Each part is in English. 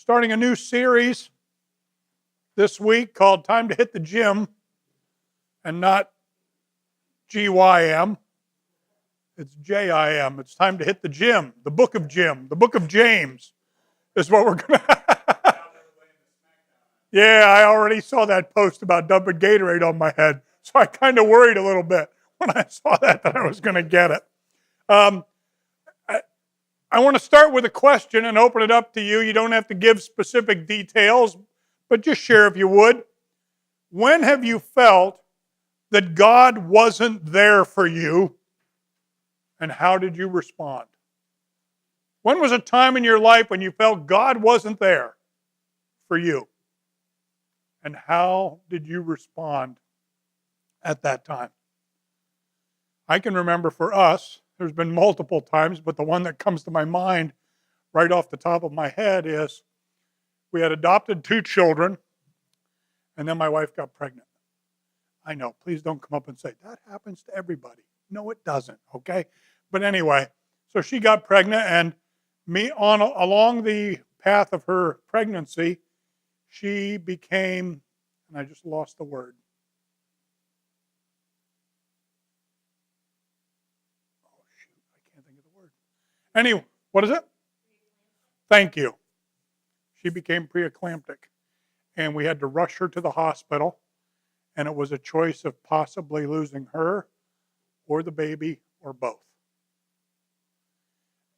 starting a new series this week called Time to Hit the Gym, and not GYM. It's JIM. It's time to hit the gym. The book of Jim. The book of James is what we're going to. Yeah, I already saw that post about dumping Gatorade on my head. So I kind of worried a little bit when I saw that I was going to get it. I want to start with a question and open it up to you. You don't have to give specific details, but just share if you would. When have you felt that God wasn't there for you, and how did you respond? When was a time in your life when you felt God wasn't there for you, and how did you respond at that time? I can remember for us, there's been multiple times, but the one that comes to my mind right off the top of my head is we had adopted 2 children, and then my wife got pregnant. I know, please don't come up and say, that happens to everybody. No, it doesn't, okay? But anyway, so she got pregnant, and along the path of her pregnancy, she became, and I just lost the word. Oh, shoot, I can't think of the word. Anyway, what is it? Thank you. She became preeclamptic, and we had to rush her to the hospital, and it was a choice of possibly losing her or the baby or both.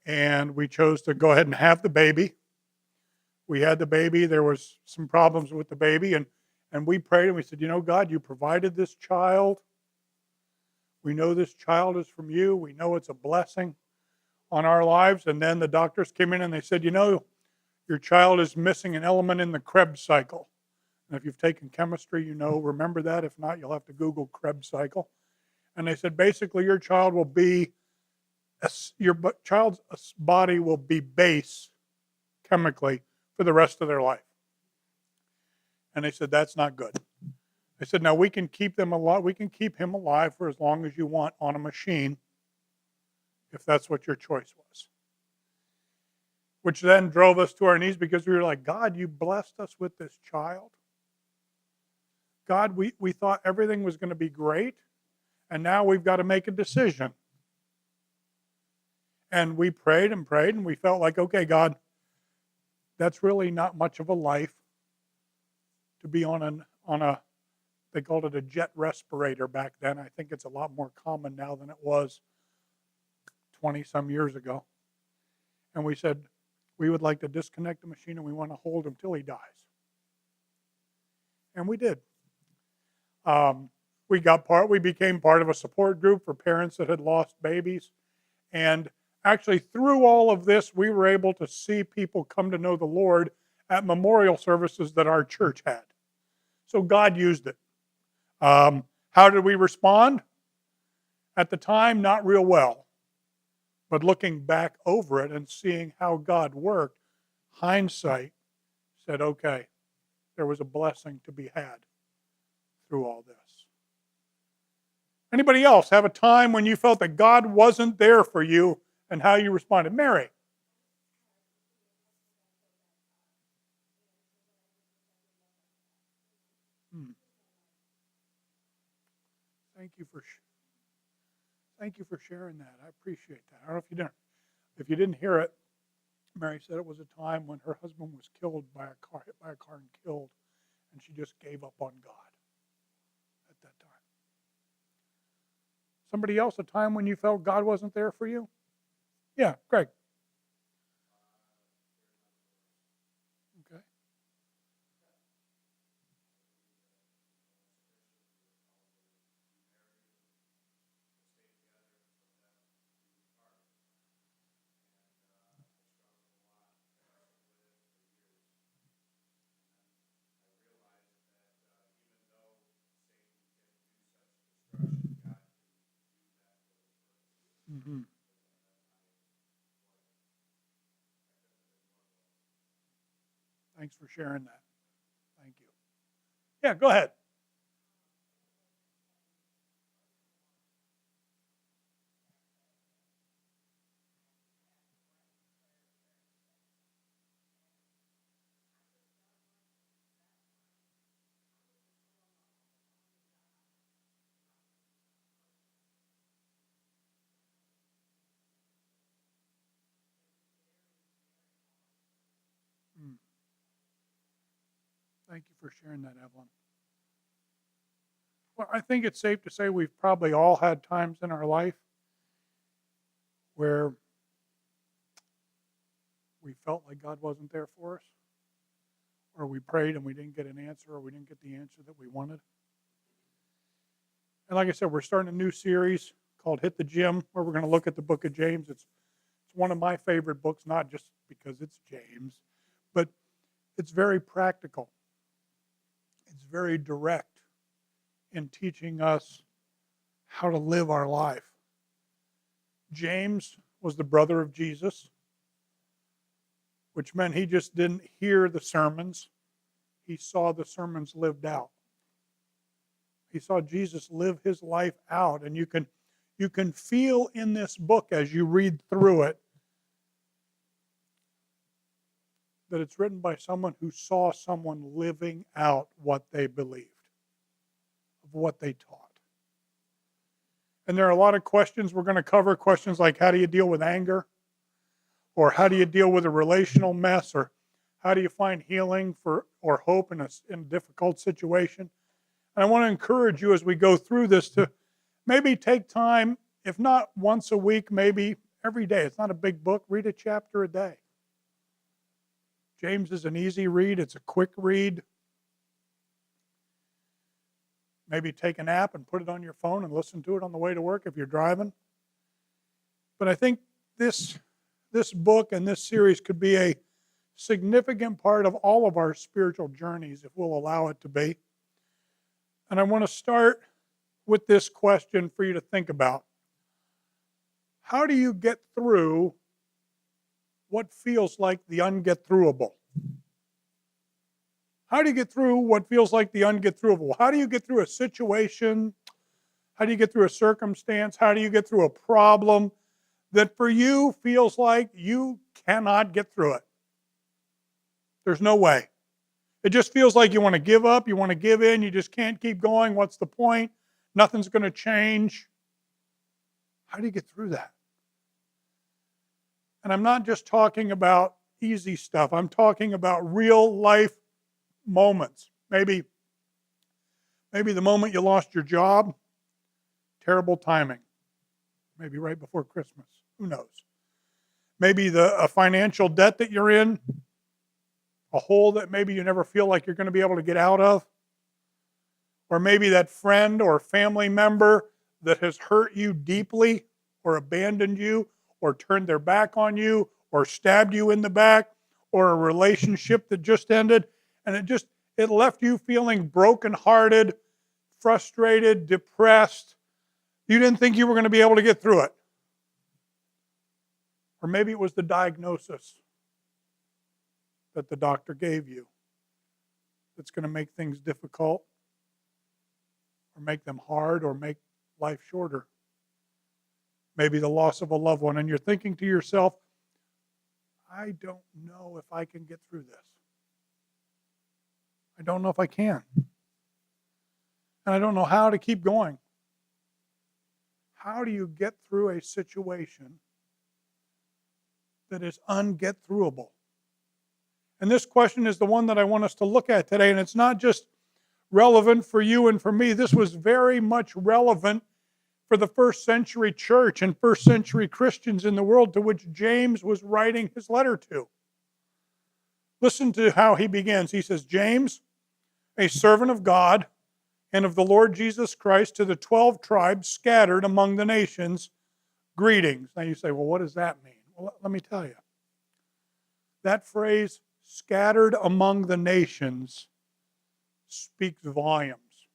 And we chose to go ahead and have the baby. We had the baby. There was some problems with the baby, and we prayed and we said, God, you provided this child. We know this child is from you. We know it's a blessing on our lives. And then the doctors came in and they said, your child is missing an element in the Krebs cycle. And if you've taken chemistry, remember that. If not, you'll have to Google Krebs cycle. And they said, basically, your child's body will be base chemically for the rest of their life. And they said, that's not good. They said, now we can keep them alive. We can keep him alive for as long as you want on a machine, if that's what your choice was. Which then drove us to our knees because we were like, God, you blessed us with this child. God, we thought everything was going to be great, and now we've got to make a decision. And we prayed and prayed, and we felt like, okay, God, that's really not much of a life to be on a, they called it a jet respirator back then. I think it's a lot more common now than it was 20-some years ago. And we said, we would like to disconnect the machine, and we want to hold him till he dies. And we did. We became part of a support group for parents that had lost babies. And actually, through all of this, we were able to see people come to know the Lord at memorial services that our church had. So God used it. How did we respond? At the time, not real well. But looking back over it and seeing how God worked, hindsight said, okay, there was a blessing to be had through all this. Anybody else have a time when you felt that God wasn't there for you and how you responded? Mary. Thank you for sharing that. I appreciate that. I don't know if you didn't hear it. Mary said it was a time when her husband was killed by a car, hit by a car and killed, and she just gave up on God at that time. Somebody else, a time when you felt God wasn't there for you? Yeah, Greg. Okay. Mm-hmm. Thanks for sharing that. Thank you. Yeah, go ahead. Thank you for sharing that, Evelyn. Well, I think it's safe to say we've probably all had times in our life where we felt like God wasn't there for us, or we prayed and we didn't get an answer, or we didn't get the answer that we wanted. And like I said, we're starting a new series called Hit the Gym, where we're going to look at the book of James. It's one of my favorite books, not just because it's James, but it's very practical. It's very direct in teaching us how to live our life. James was the brother of Jesus, which meant he just didn't hear the sermons. He saw the sermons lived out. He saw Jesus live his life out. And you can feel in this book as you read through it that it's written by someone who saw someone living out what they believed, of what they taught. And there are a lot of questions we're going to cover, questions like how do you deal with anger? Or how do you deal with a relational mess? Or how do you find healing or hope in a difficult situation? And I want to encourage you as we go through this to maybe take time, if not once a week, maybe every day. It's not a big book. Read a chapter a day. James is an easy read. It's a quick read. Maybe take an app and put it on your phone and listen to it on the way to work if you're driving. But I think this book and this series could be a significant part of all of our spiritual journeys if we'll allow it to be. And I want to start with this question for you to think about. How do you get through what feels like the unget-throughable? How do you get through what feels like the unget-throughable? How do you get through a situation? How do you get through a circumstance? How do you get through a problem that for you feels like you cannot get through it? There's no way. It just feels like you want to give up, you want to give in, you just can't keep going. What's the point? Nothing's going to change. How do you get through that? And I'm not just talking about easy stuff. I'm talking about real life moments. Maybe the moment you lost your job, terrible timing. Maybe right before Christmas. Who knows? Maybe a financial debt that you're in, a hole that maybe you never feel like you're going to be able to get out of. Or maybe that friend or family member that has hurt you deeply or abandoned you or turned their back on you or stabbed you in the back, or a relationship that just ended and it left you feeling brokenhearted, frustrated, depressed. You didn't think you were going to be able to get through it. Or maybe it was the diagnosis that the doctor gave you that's going to make things difficult or make them hard or make life shorter. Maybe the loss of a loved one, and you're thinking to yourself, I don't know if I can get through this. I don't know if I can. And I don't know how to keep going. How do you get through a situation that is unget-throughable? And this question is the one that I want us to look at today, and it's not just relevant for you and for me. This was very much relevant for the first century church and first century Christians in the world to which James was writing his letter to. Listen to how he begins. He says, James, a servant of God and of the Lord Jesus Christ, to the 12 tribes scattered among the nations, greetings. Now you say, well, what does that mean? Well, let me tell you. That phrase, scattered among the nations, speaks volumes.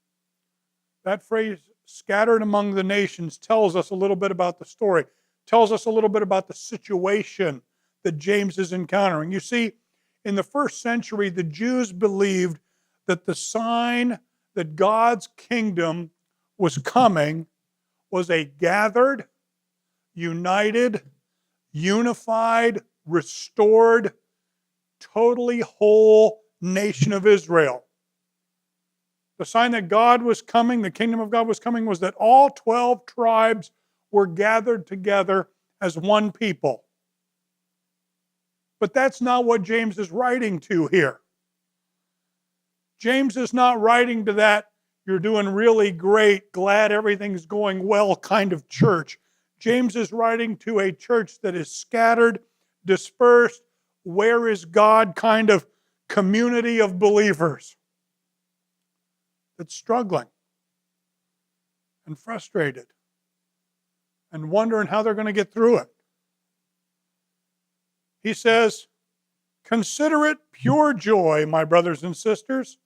That phrase, scattered among the nations, tells us a little bit about the story, tells us a little bit about the situation that James is encountering. You see, in the first century, the Jews believed that the sign that God's kingdom was coming was a gathered, united, unified, restored, totally whole nation of Israel. The sign that God was coming, the kingdom of God was coming, was that all 12 tribes were gathered together as one people. But that's not what James is writing to here. James is not writing to that, you're doing really great, glad everything's going well kind of church. James is writing to a church that is scattered, dispersed, where is God kind of community of believers that's struggling and frustrated and wondering how they're going to get through it. He says, consider it pure joy, my brothers and sisters,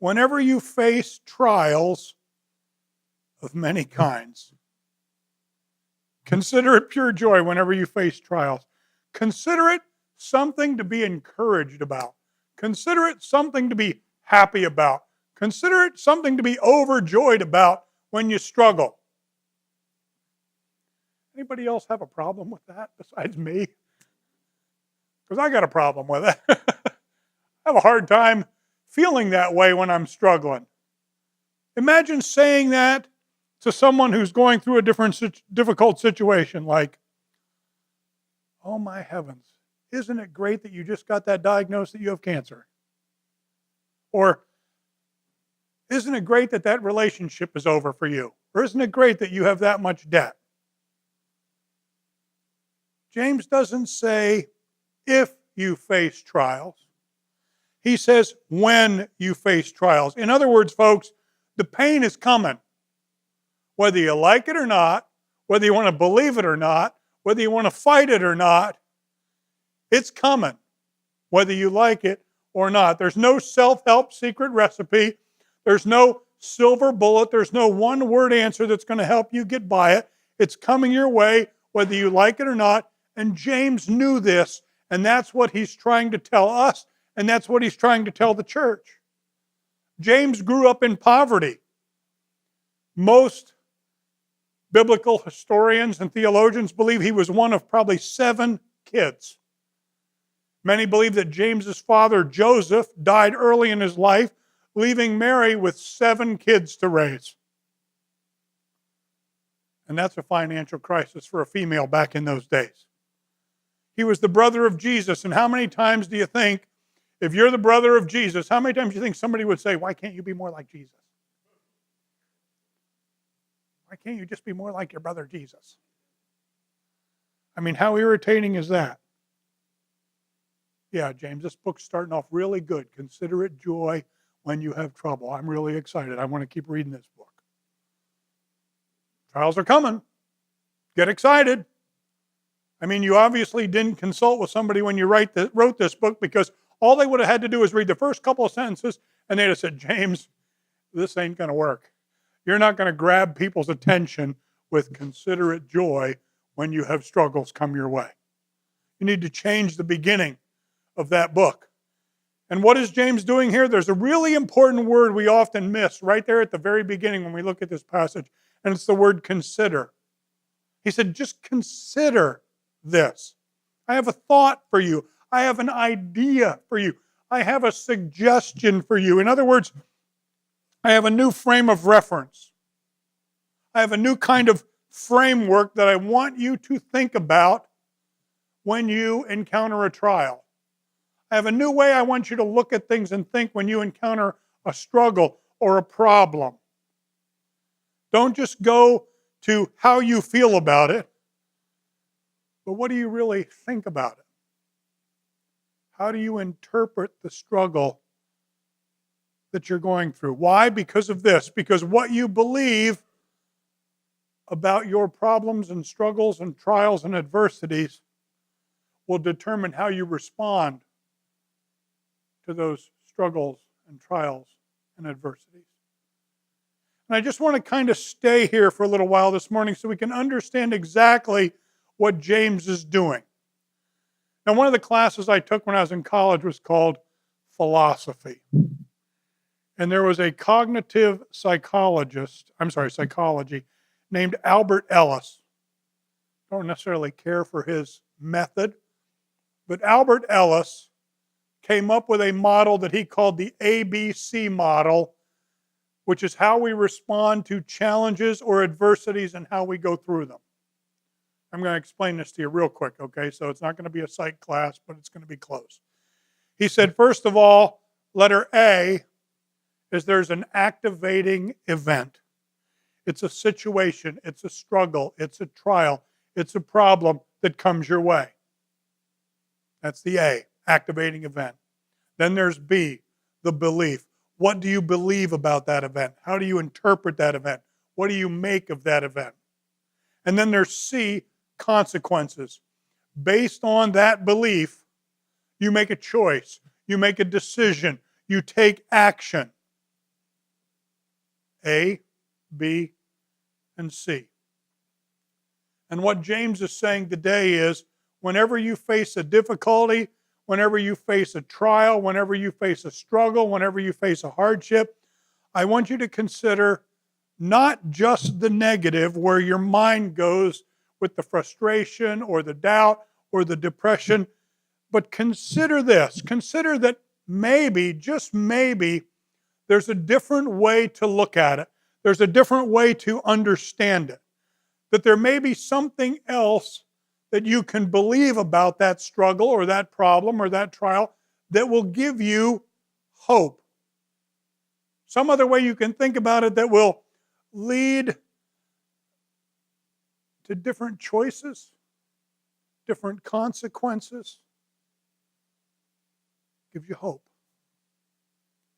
whenever you face trials of many kinds. Consider it pure joy whenever you face trials. Consider it something to be encouraged about. Consider it something to be happy about. Consider it something to be overjoyed about when you struggle. Anybody else have a problem with that besides me? Because I got a problem with it. I have a hard time feeling that way when I'm struggling. Imagine saying that to someone who's going through a difficult situation, like, oh my heavens, isn't it great that you just got that diagnosis that you have cancer? Or, isn't it great that that relationship is over for you? Or isn't it great that you have that much debt? James doesn't say if you face trials. He says when you face trials. In other words, folks, the pain is coming. Whether you like it or not, whether you want to believe it or not, whether you want to fight it or not, it's coming, whether you like it or not. There's no self-help secret recipe. There's no silver bullet. There's no one-word answer that's going to help you get by it. It's coming your way, whether you like it or not. And James knew this, and that's what he's trying to tell us, and that's what he's trying to tell the church. James grew up in poverty. Most biblical historians and theologians believe he was one of probably 7 kids. Many believe that James's father, Joseph, died early in his life, leaving Mary with 7 kids to raise. And that's a financial crisis for a female back in those days. He was the brother of Jesus, and how many times do you think, if you're the brother of Jesus, how many times do you think somebody would say, why can't you be more like Jesus? Why can't you just be more like your brother Jesus? I mean, how irritating is that? Yeah, James, this book's starting off really good. Consider it joy when you have trouble. I'm really excited. I want to keep reading this book. Trials are coming. Get excited. I mean, you obviously didn't consult with somebody when you wrote this book, because all they would have had to do is read the first couple of sentences and they'd have said, James, this ain't going to work. You're not going to grab people's attention with consider it joy when you have struggles come your way. You need to change the beginning of that book. And what is James doing here? There's a really important word we often miss right there at the very beginning when we look at this passage, and it's the word consider. He said, just consider this. I have a thought for you. I have an idea for you. I have a suggestion for you. In other words, I have a new frame of reference. I have a new kind of framework that I want you to think about when you encounter a trial. I have a new way I want you to look at things and think when you encounter a struggle or a problem. Don't just go to how you feel about it, but what do you really think about it? How do you interpret the struggle that you're going through? Why? Because of this. Because what you believe about your problems and struggles and trials and adversities will determine how you respond to those struggles and trials and adversities. And I just want to kind of stay here for a little while this morning so we can understand exactly what James is doing. Now, one of the classes I took when I was in college was called philosophy. And there was a cognitive psychology, named Albert Ellis. I don't necessarily care for his method, but Albert Ellis came up with a model that he called the ABC model, which is how we respond to challenges or adversities and how we go through them. I'm going to explain this to you real quick, okay? So it's not going to be a psych class, but it's going to be close. He said, first of all, letter A, is there's an activating event. It's a situation, it's a struggle, it's a trial, it's a problem that comes your way. That's the A, activating event. Then there's B, the belief. What do you believe about that event? How do you interpret that event? What do you make of that event? And then there's C, consequences. Based on that belief, you make a choice, you make a decision, you take action. A, B, and C. And what James is saying today is whenever you face a difficulty, whenever you face a trial, whenever you face a struggle, whenever you face a hardship, I want you to consider not just the negative where your mind goes with the frustration or the doubt or the depression, but consider this. Consider that maybe, just maybe, there's a different way to look at it. There's a different way to understand it. That there may be something else that you can believe about that struggle or that problem or that trial that will give you hope. Some other way you can think about it that will lead to different choices, different consequences, give you hope.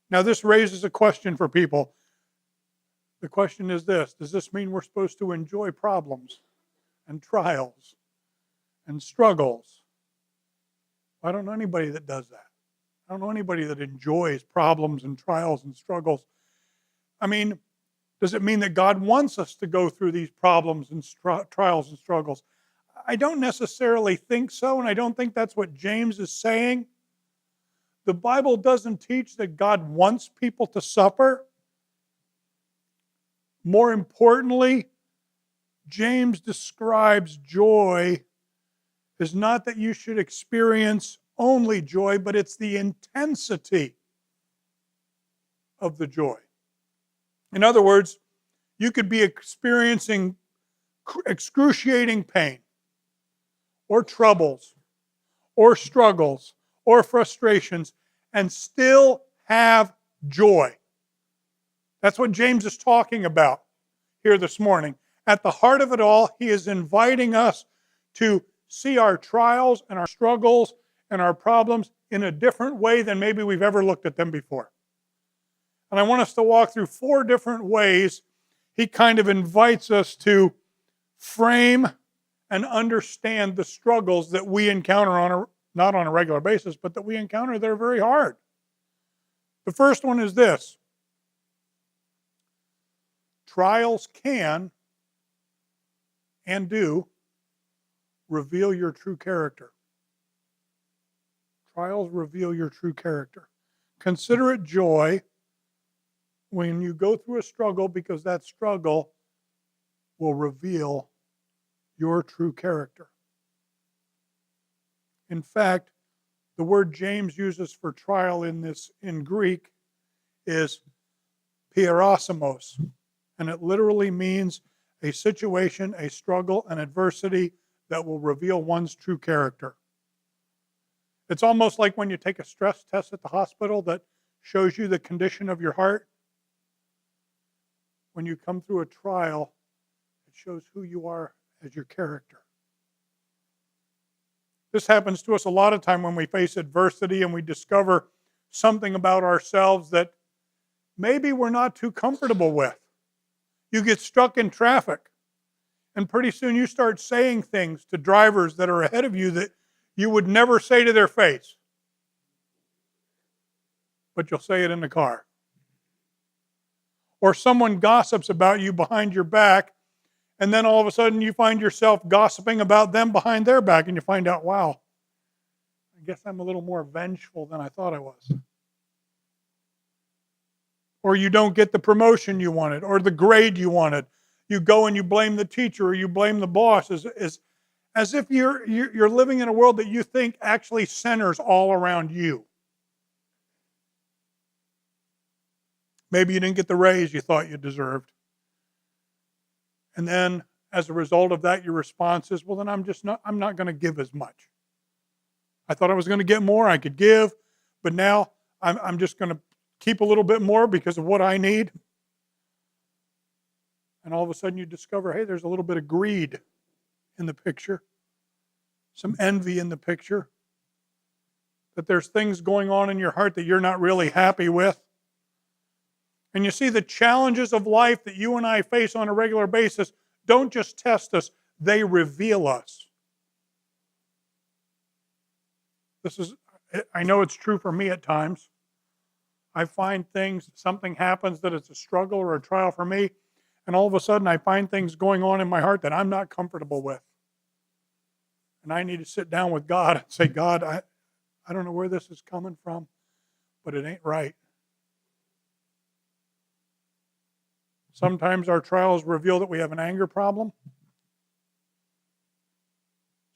Now, this raises a question for people. The question is this: does this mean we're supposed to enjoy problems and trials and struggles? I don't know anybody that does that. I don't know anybody that enjoys problems and trials and struggles. I mean, does it mean that God wants us to go through these problems and trials and struggles? I don't necessarily think so, and I don't think that's what James is saying. The Bible doesn't teach that God wants people to suffer. More importantly, James describes joy as not that you should experience only joy, but it's the intensity of the joy. In other words, you could be experiencing excruciating pain or troubles or struggles or frustrations and still have joy. That's what James is talking about here this morning. At the heart of it all, he is inviting us to see our trials and our struggles and our problems in a different way than maybe we've ever looked at them before. And I want us to walk through 4 different ways he kind of invites us to frame and understand the struggles that we encounter not on a regular basis, but that we encounter that are very hard. The first one is this: trials can and do reveal your true character. Trials reveal your true character. Consider it joy when you go through a struggle, because that struggle will reveal your true character. In fact, the word James uses for trial in Greek is pierosimos, and it literally means a situation, a struggle, an adversity that will reveal one's true character. It's almost like when you take a stress test at the hospital that shows you the condition of your heart. When you come through a trial, it shows who you are as your character. This happens to us a lot of time when we face adversity and we discover something about ourselves that maybe we're not too comfortable with. You get stuck in traffic, and pretty soon you start saying things to drivers that are ahead of you that you would never say to their face, but you'll say it in the car. Or someone gossips about you behind your back, and then all of a sudden you find yourself gossiping about them behind their back, and you find out, wow, I guess I'm a little more vengeful than I thought I was. Or you don't get the promotion you wanted or the grade you wanted. You go and you blame the teacher or you blame the boss as if you're living in a world that you think actually centers all around you. Maybe you didn't get the raise you thought you deserved. And then as a result of that, your response is, well, then I'm not going to give as much. I thought I was going to get more, I could give, but now I'm just going to keep a little bit more because of what I need. And all of a sudden you discover, hey, there's a little bit of greed in the picture, some envy in the picture, that there's things going on in your heart that you're not really happy with. And you see, the challenges of life that you and I face on a regular basis don't just test us, they reveal us. I know it's true for me at times. I find something happens that it's a struggle or a trial for me, and all of a sudden I find things going on in my heart that I'm not comfortable with. And I need to sit down with God and say, God, I don't know where this is coming from, but it ain't right. Sometimes our trials reveal that we have an anger problem.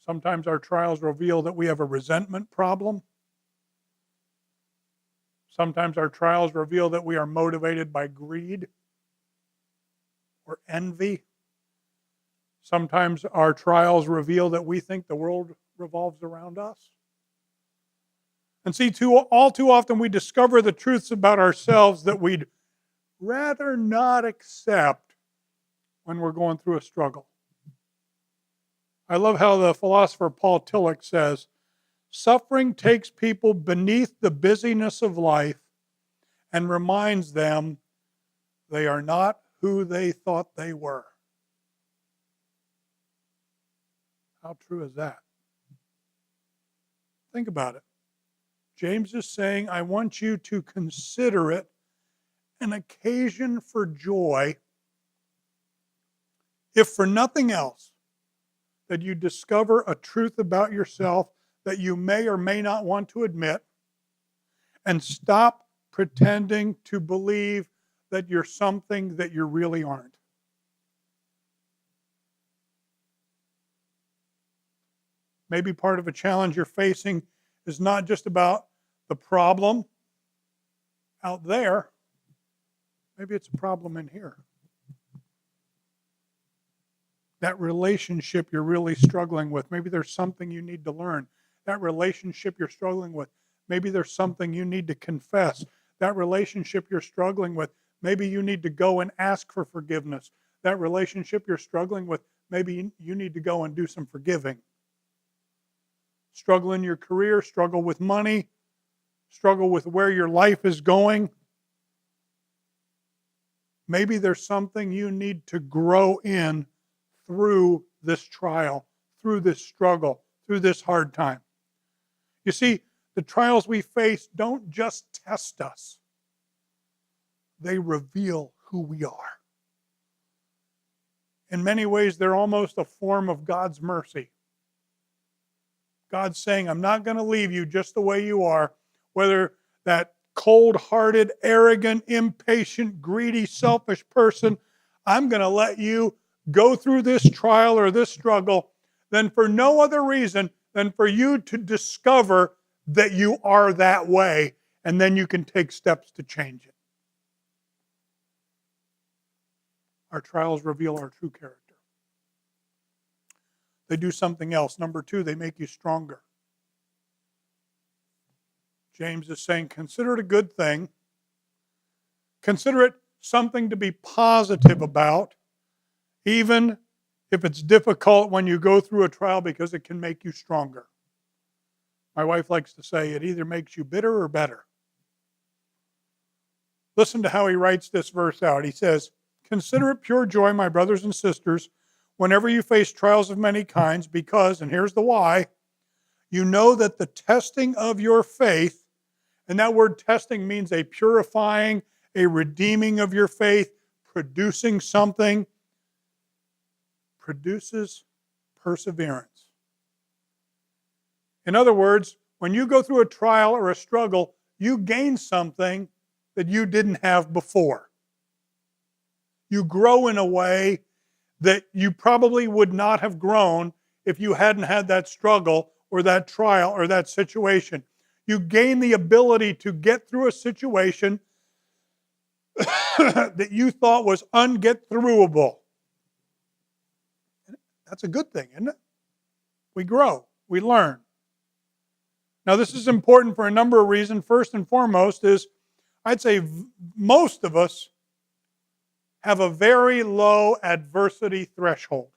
Sometimes our trials reveal that we have a resentment problem. Sometimes our trials reveal that we are motivated by greed or envy. Sometimes our trials reveal that we think the world revolves around us. And see, all too often we discover the truths about ourselves that we'd rather not accept when we're going through a struggle. I love how the philosopher Paul Tillich says, suffering takes people beneath the busyness of life and reminds them they are not who they thought they were. How true is that? Think about it. James is saying, I want you to consider it an occasion for joy, if for nothing else, that you discover a truth about yourself that you may or may not want to admit, and stop pretending to believe that you're something that you really aren't. Maybe part of a challenge you're facing is not just about the problem out there. Maybe it's a problem in here. That relationship you're really struggling with, maybe there's something you need to learn. That relationship you're struggling with, maybe there's something you need to confess. That relationship you're struggling with, maybe you need to go and ask for forgiveness. That relationship you're struggling with, maybe you need to go and do some forgiving. Struggle in your career, struggle with money, struggle with where your life is going. Maybe there's something you need to grow in through this trial, through this struggle, through this hard time. You see, the trials we face don't just test us. They reveal who we are. In many ways, they're almost a form of God's mercy. God's saying, I'm not going to leave you just the way you are, whether that cold-hearted, arrogant, impatient, greedy, selfish person, I'm going to let you go through this trial or this struggle, then for no other reason than for you to discover that you are that way, and then you can take steps to change it. Our trials reveal our true character. They do something else. Number two, they make you stronger. James is saying, consider it a good thing. Consider it something to be positive about, even if it's difficult when you go through a trial, because it can make you stronger. My wife likes to say it either makes you bitter or better. Listen to how he writes this verse out. He says, consider it pure joy, my brothers and sisters, whenever you face trials of many kinds, because, and here's the why, you know that the testing of your faith, and that word testing means a purifying, a redeeming of your faith, producing something, produces perseverance. In other words, when you go through a trial or a struggle, you gain something that you didn't have before. You grow in a way that you probably would not have grown if you hadn't had that struggle or that trial or that situation. You gain the ability to get through a situation that you thought was unget-throughable. That's a good thing, isn't it? We grow. We learn. Now, this is important for a number of reasons. First and foremost is I'd say most of us have a very low adversity threshold.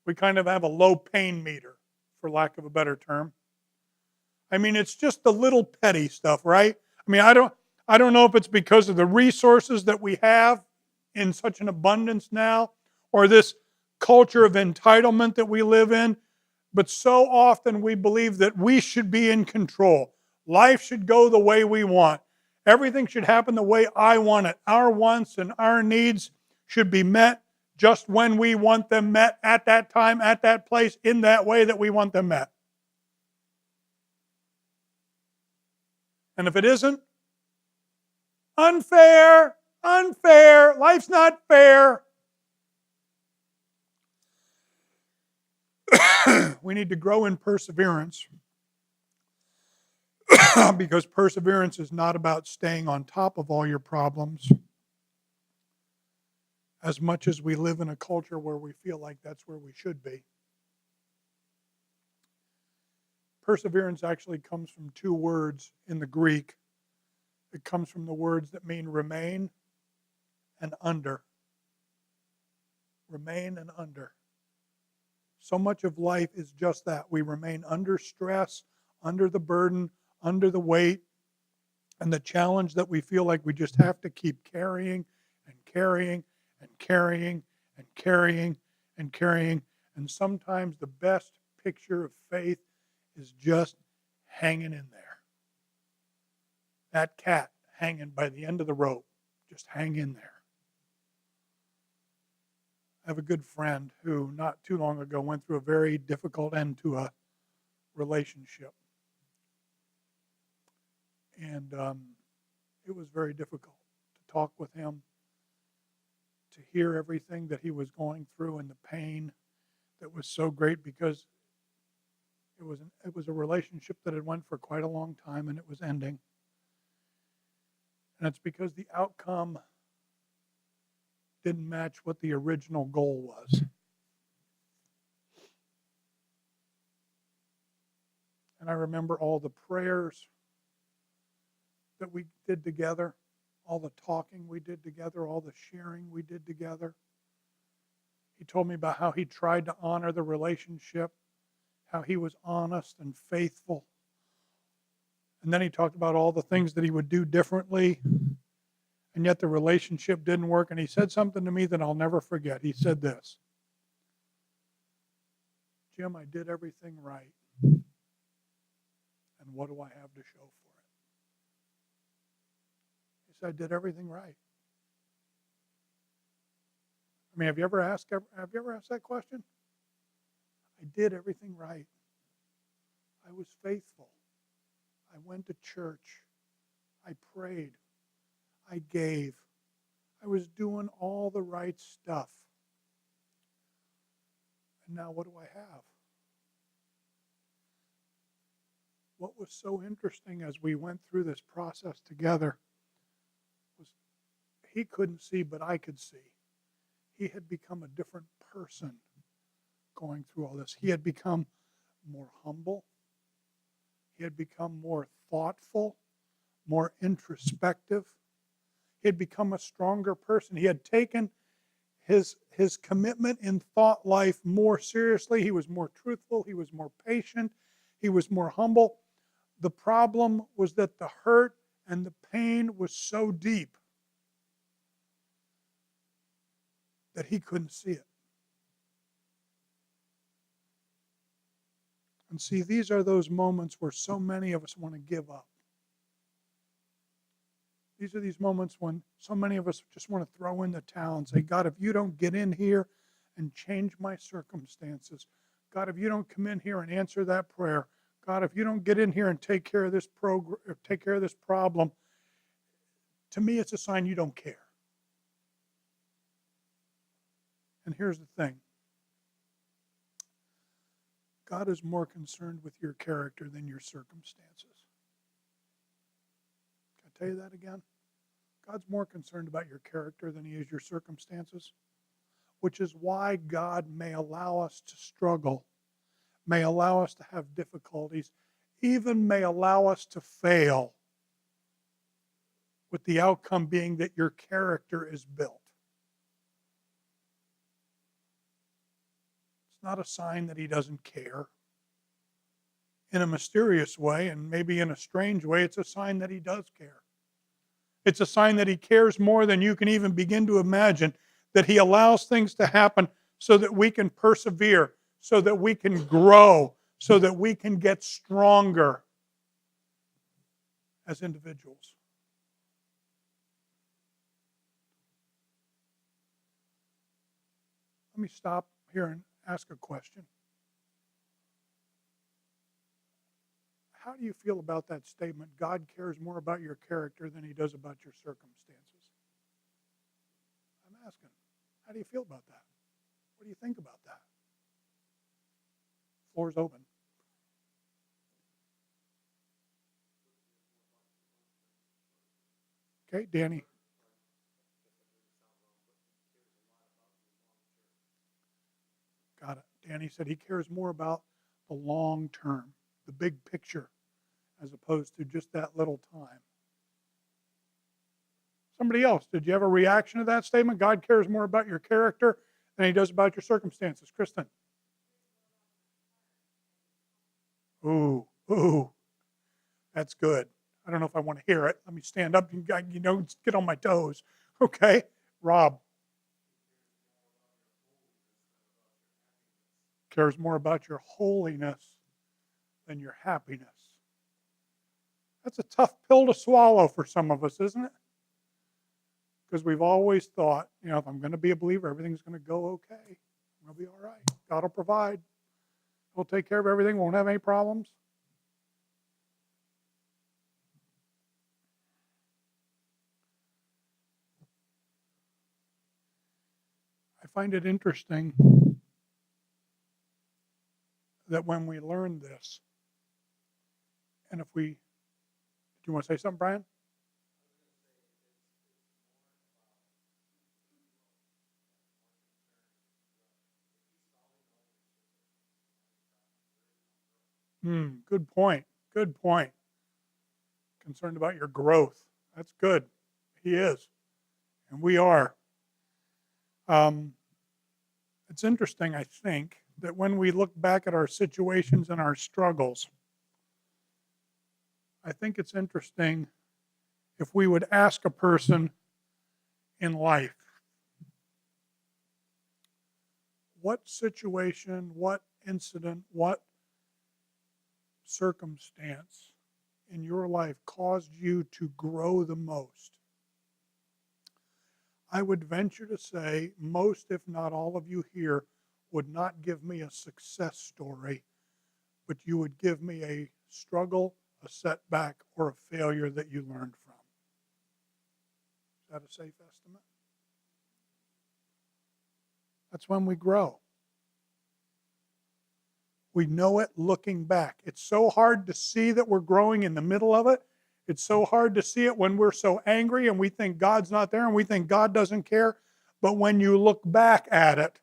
We kind of have a low pain meter, for lack of a better term. I mean, it's just the little petty stuff, right? I mean, I don't know if it's because of the resources that we have in such an abundance now, or this culture of entitlement that we live in, but so often we believe that we should be in control. Life should go the way we want. Everything should happen the way I want it. Our wants and our needs should be met just when we want them met, at that time, at that place, in that way that we want them met. And if it isn't, unfair, unfair, life's not fair. We need to grow in perseverance because perseverance is not about staying on top of all your problems as much as we live in a culture where we feel like that's where we should be. Perseverance actually comes from two words in the Greek. It comes from the words that mean remain and under. Remain and under. So much of life is just that. We remain under stress, under the burden, under the weight, and the challenge that we feel like we just have to keep carrying and carrying and carrying and carrying and carrying. And sometimes the best picture of faith is just hanging in there. That cat hanging by the end of the rope, just hang in there. I have a good friend who not too long ago went through a very difficult end to a relationship. And it was very difficult to talk with him, to hear everything that he was going through and the pain that was so great because it was a relationship that had went for quite a long time and it was ending. And it's because the outcome didn't match what the original goal was. And I remember all the prayers that we did together, all the talking we did together, all the sharing we did together. He told me about how he tried to honor the relationship, how he was honest and faithful. And then he talked about all the things that he would do differently, and yet the relationship didn't work. And he said something to me that I'll never forget. He said this, Jim, I did everything right. And what do I have to show for it? He said, I did everything right. I mean, have you ever asked that question? I did everything right. I was faithful. I went to church. I prayed. I gave. I was doing all the right stuff. And now what do I have? What was so interesting as we went through this process together was he couldn't see, but I could see. He had become a different person going through all this. He had become more humble. He had become more thoughtful, more introspective. He had become a stronger person. He had taken his commitment in thought life more seriously. He was more truthful. He was more patient. He was more humble. The problem was that the hurt and the pain was so deep that he couldn't see it. And see, these are those moments where so many of us want to give up. These are these moments when so many of us just want to throw in the towel and say, God, if you don't get in here and change my circumstances, God, if you don't come in here and answer that prayer, God, if you don't get in here and take care of this problem, to me it's a sign you don't care. And here's the thing. God is more concerned with your character than your circumstances. Can I tell you that again? God's more concerned about your character than he is your circumstances, which is why God may allow us to struggle, may allow us to have difficulties, even may allow us to fail, with the outcome being that your character is built. It's not a sign that he doesn't care. In a mysterious way, and maybe in a strange way, it's a sign that he does care. It's a sign that he cares more than you can even begin to imagine, that he allows things to happen so that we can persevere, so that we can grow, so that we can get stronger as individuals. Let me stop here and ask a question. How do you feel about that statement? God cares more about your character than he does about your circumstances. I'm asking, how do you feel about that? What do you think about that? Floor's open. Okay, Danny. Got it. Danny said he cares more about the long term, the big picture, as opposed to just that little time. Somebody else, did you have a reaction to that statement? God cares more about your character than he does about your circumstances. Kristen. Ooh, that's good. I don't know if I want to hear it. Let me stand up and get on my toes. Okay, Rob. Cares more about your holiness than your happiness. That's a tough pill to swallow for some of us, isn't it? Because we've always thought, if I'm going to be a believer, everything's going to go okay. I'm going to be all right. God will provide. He'll take care of everything. Won't have any problems. I find it interesting that when we learn this, and if we, do you want to say something, Brian? Good point. Good point. Concerned about your growth. That's good. He is. And we are. It's interesting, I think, that when we look back at our situations and our struggles, I think it's interesting if we would ask a person in life, what situation, what incident, what circumstance in your life caused you to grow the most? I would venture to say most, if not all of you here, would not give me a success story, but you would give me a struggle, a setback, or a failure that you learned from. Is that a safe estimate? That's when we grow. We know it looking back. It's so hard to see that we're growing in the middle of it. It's so hard to see it when we're so angry and we think God's not there and we think God doesn't care. But when you look back at it,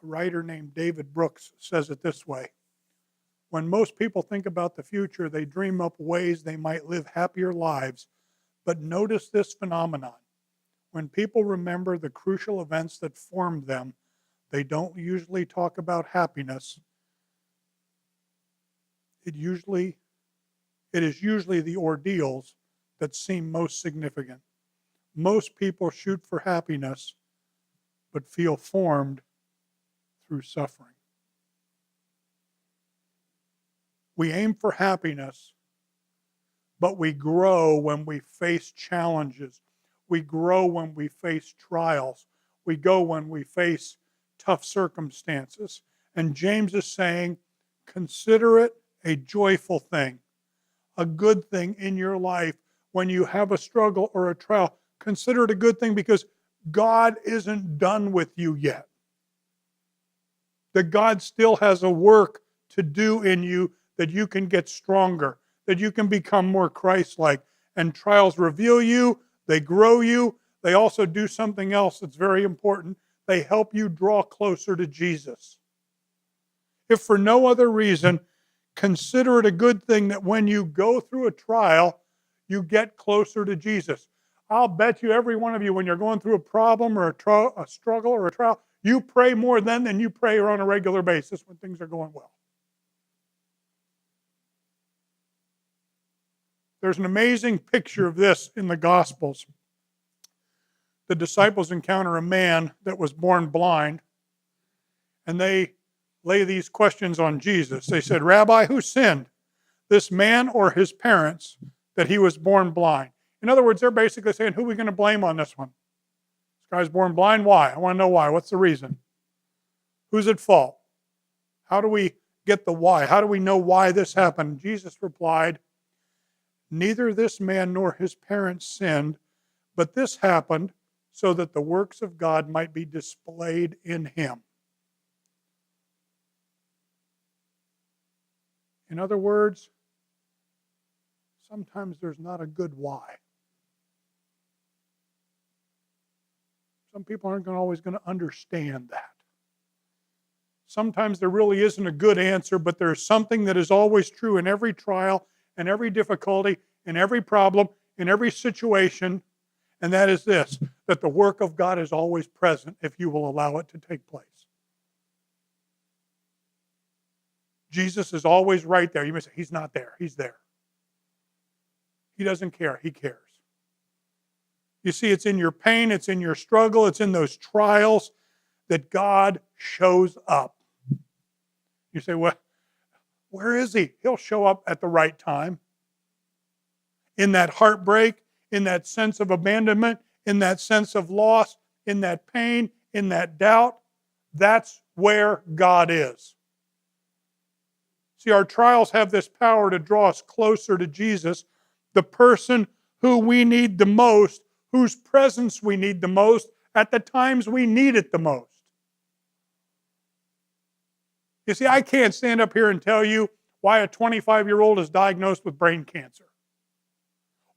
a writer named David Brooks says it this way: when most people think about the future, they dream up ways they might live happier lives. But notice this phenomenon. When people remember the crucial events that formed them, they don't usually talk about happiness. It is usually the ordeals that seem most significant. Most people shoot for happiness, but feel formed through suffering. We aim for happiness, but we grow when we face challenges. We grow when we face trials. We go when we face tough circumstances. And James is saying, consider it a joyful thing, a good thing in your life when you have a struggle or a trial. Consider it a good thing because God isn't done with you yet. That God still has a work to do in you, that you can get stronger, that you can become more Christ-like. And trials reveal you, they grow you, they also do something else that's very important. They help you draw closer to Jesus. If for no other reason, Consider it a good thing that when you go through a trial, you get closer to Jesus. I'll bet you, every one of you, when you're going through a problem or a struggle or a trial, you pray more then than you pray on a regular basis when things are going well. There's an amazing picture of this in the Gospels. The disciples encounter a man that was born blind, and they lay these questions on Jesus. They said, "Rabbi, who sinned, this man or his parents, that he was born blind?" In other words, they're basically saying, who are we going to blame on this one? This guy's born blind. Why? I want to know why. What's the reason? Who's at fault? How do we get the why? How do we know why this happened? Jesus replied, "Neither this man nor his parents sinned, but this happened so that the works of God might be displayed in him." In other words, sometimes there's not a good why. Some people aren't always going to understand that. Sometimes there really isn't a good answer, but there's something that is always true in every trial, in every difficulty, in every problem, in every situation, and that is this, that the work of God is always present if you will allow it to take place. Jesus is always right there. You may say, he's not there. He's there. He doesn't care. He cares. You see, it's in your pain, it's in your struggle, it's in those trials that God shows up. You say, well, where is he? He'll show up at the right time. In that heartbreak, in that sense of abandonment, in that sense of loss, in that pain, in that doubt, that's where God is. See, our trials have this power to draw us closer to Jesus, the person who we need the most, whose presence we need the most, at the times we need it the most. You see, I can't stand up here and tell you why a 25-year-old is diagnosed with brain cancer,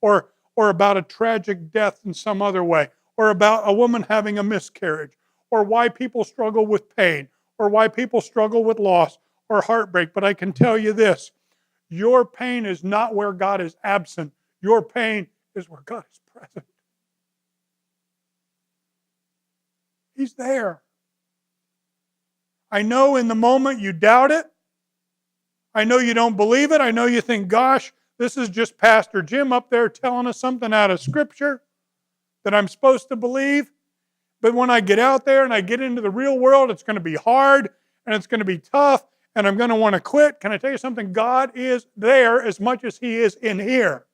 or about a tragic death in some other way, or about a woman having a miscarriage, or why people struggle with pain, or why people struggle with loss or heartbreak. But I can tell you this, your pain is not where God is absent. Your pain is where God is present. He's there. I know in the moment you doubt it. I know you don't believe it. I know you think, gosh, this is just Pastor Jim up there telling us something out of Scripture that I'm supposed to believe. But when I get out there and I get into the real world, it's going to be hard and it's going to be tough and I'm going to want to quit. Can I tell you something? God is there as much as He is in here.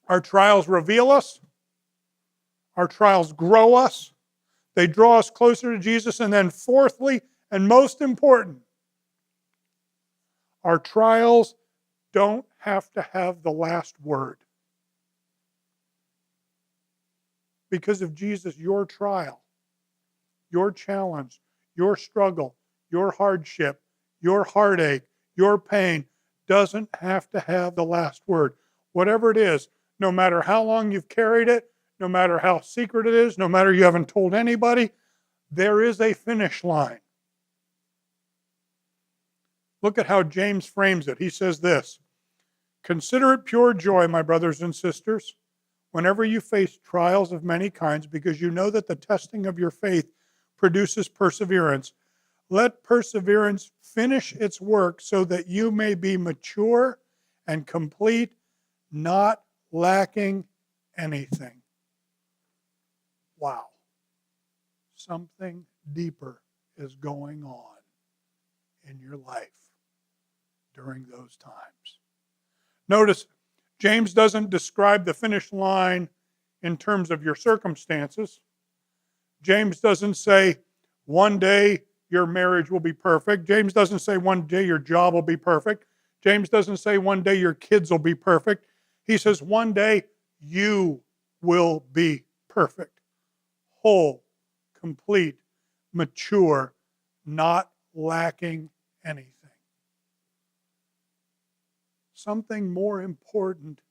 Our trials reveal us. Our trials grow us. They draw us closer to Jesus. And then fourthly, and most important, our trials don't have to have the last word. Because of Jesus, your trial, your challenge, your struggle, your hardship, your heartache, your pain doesn't have to have the last word. Whatever it is, no matter how long you've carried it, no matter how secret it is, no matter you haven't told anybody, there is a finish line. Look at how James frames it. He says this, "Consider it pure joy, my brothers and sisters, whenever you face trials of many kinds, because you know that the testing of your faith produces perseverance. Let perseverance finish its work so that you may be mature and complete, not lacking anything." Wow. Something deeper is going on in your life during those times. Notice, James doesn't describe the finish line in terms of your circumstances. James doesn't say one day your marriage will be perfect. James doesn't say one day your job will be perfect. James doesn't say one day your kids will be perfect. He says one day you will be perfect, whole, complete, mature, not lacking anything. Something more important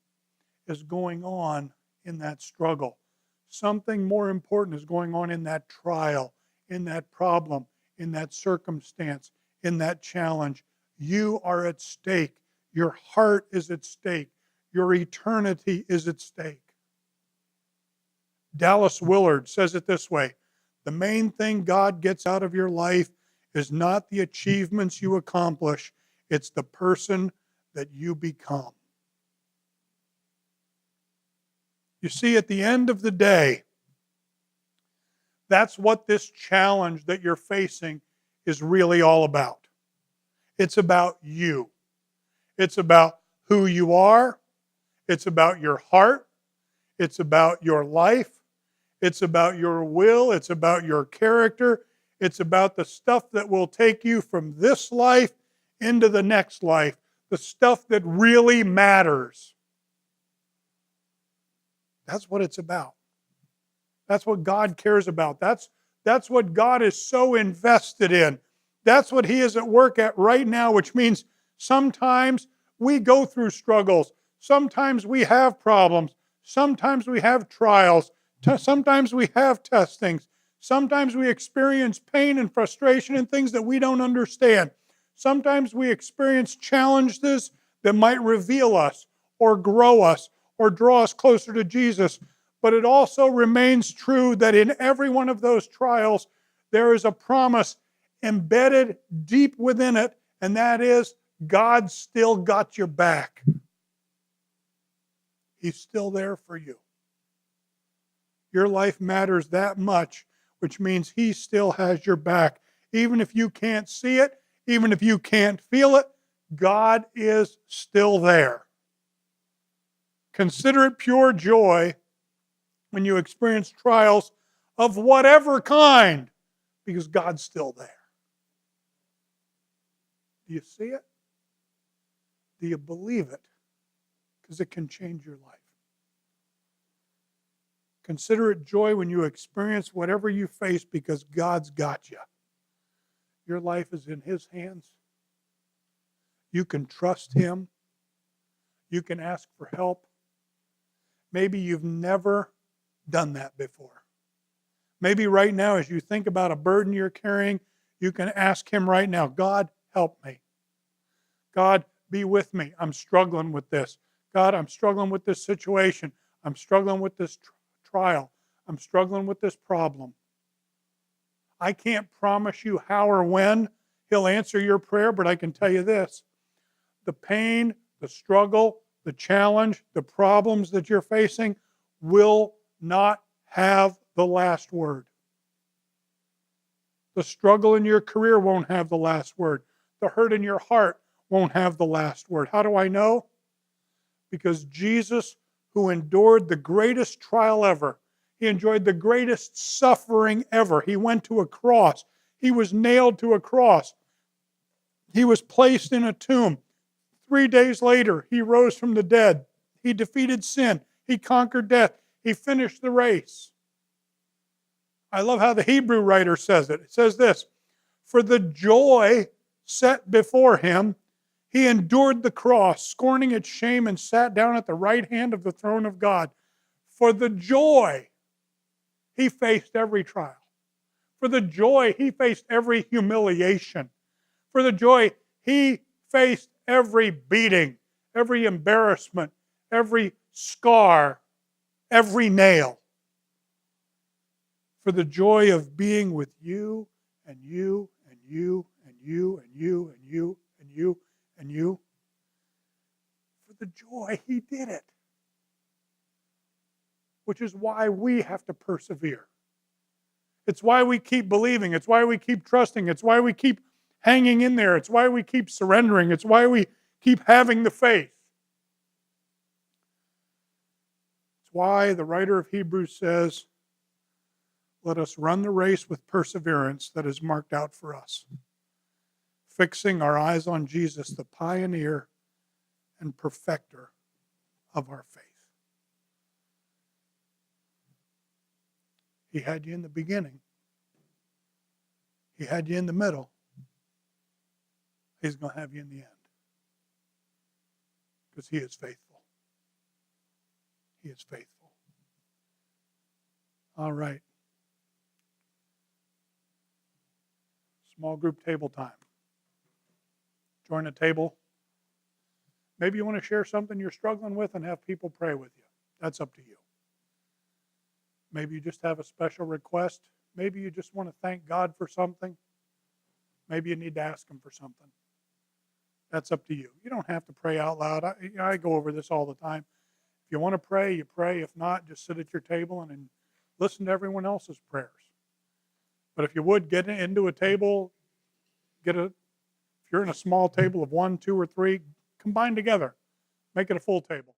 is going on in that struggle. Something more important is going on in that trial, in that problem, in that circumstance, in that challenge. You are at stake. Your heart is at stake. Your eternity is at stake. Dallas Willard says it this way: the main thing God gets out of your life is not the achievements you accomplish, it's the person that you become. You see, at the end of the day, that's what this challenge that you're facing is really all about. It's about you. It's about who you are. It's about your heart. It's about your life. It's about your will. It's about your character. It's about the stuff that will take you from this life into the next life, the stuff that really matters. That's what it's about. That's what God cares about. That's what God is so invested in. That's what He is at work at right now, which means sometimes we go through struggles. Sometimes we have problems. Sometimes we have trials. Sometimes we have testings. Sometimes we experience pain and frustration and things that we don't understand. Sometimes we experience challenges that might reveal us or grow us or draw us closer to Jesus. But it also remains true that in every one of those trials, there is a promise embedded deep within it, and that is God still got your back. He's still there for you. Your life matters that much, which means He still has your back. Even if you can't see it, even if you can't feel it, God is still there. Consider it pure joy when you experience trials of whatever kind, because God's still there. Do you see it? Do you believe it? Because it can change your life. Consider it joy when you experience whatever you face, because God's got you. Your life is in His hands. You can trust Him. You can ask for help. Maybe you've never done that before. Maybe right now, as you think about a burden you're carrying, you can ask Him right now, God, help me. God, be with me. I'm struggling with this. God, I'm struggling with this situation. I'm struggling with this trial. I'm struggling with this problem. I can't promise you how or when He'll answer your prayer, but I can tell you this: the pain, the struggle, the challenge, the problems that you're facing will not have the last word. The struggle in your career won't have the last word. The hurt in your heart won't have the last word. How do I know? Because Jesus, who endured the greatest trial ever, He enjoyed the greatest suffering ever. He went to a cross. He was nailed to a cross. He was placed in a tomb. 3 days later, He rose from the dead. He defeated sin. He conquered death. He finished the race. I love how the Hebrew writer says it. It says this: for the joy set before Him, He endured the cross, scorning its shame, and sat down at the right hand of the throne of God. For the joy, He faced every trial. For the joy, He faced every humiliation. For the joy, He faced every beating, every embarrassment, every scar, every nail. For the joy of being with you and you and you and you and you and you and you and you. For the joy, He did it. Which is why we have to persevere. It's why we keep believing. It's why we keep trusting. It's why we keep hanging in there. It's why we keep surrendering. It's why we keep having the faith. It's why the writer of Hebrews says, let us run the race with perseverance that is marked out for us, fixing our eyes on Jesus, the pioneer and perfecter of our faith. He had you in the beginning. He had you in the middle. He's going to have you in the end. Because He is faithful. He is faithful. All right. Small group table time. Join a table. Maybe you want to share something you're struggling with and have people pray with you. That's up to you. Maybe you just have a special request. Maybe you just want to thank God for something. Maybe you need to ask Him for something. That's up to you. You don't have to pray out loud. I go over this all the time. If you want to pray, you pray. If not, just sit at your table and listen to everyone else's prayers. But if you would, get into a table, if you're in a small table of 1, 2, or 3, combine together. Make it a full table.